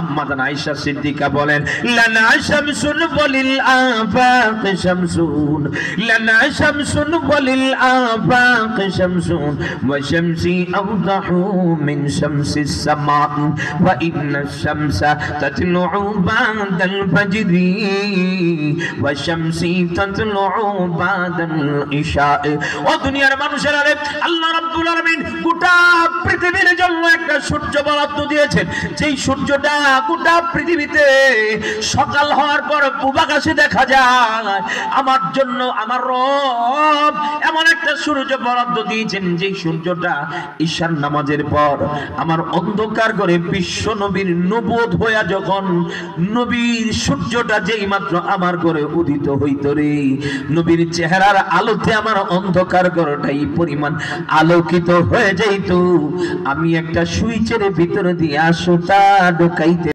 আম্মাজান আয়েশা সিদ্দিকা বলেন লানা শামসুন ওয়ালিল আফাক শামসুন, লানা শামসুন ওয়ালিল আফাক শামসুন ওয়া শামসি আওদাহু মিন শামসিস সামা ওয়া ইন্না শামসা তাতলু বাদাল ফাজরি ওয়া শামসি তাতলু বাদাল ইশা। ও দুনিয়ার মানুষেরা, আল্লাহ রাব্বুল আলামিন গোটা পৃথিবীর জন্য একটা সূর্য বরাদ্দ দিয়েছেন, যেই সূর্যটা গোটা পৃথিবীতে সকাল হওয়ার পর পূবাকাশে দেখা যায়। আমার জন্য আমার রব এমন একটা সূর্য বরাদ্দ দিয়েছেন, যেই সূর্যটা ঈশার নামাজের পর আমার অন্ধকার করে বিশ্ব নবীর নবুয়ত হইয়া যখন নবীর সূর্যটা যেই মাত্র আমার ঘরে উদিত হইত রে, নবীর চেহারার আলোতে আমার অন্ধকার ঘরটাই পরিমাণ আলোকিত হয়ে যাইত। আমি একটা সুইচের ভিতর দিয়ে সুতা ঢোকাইতে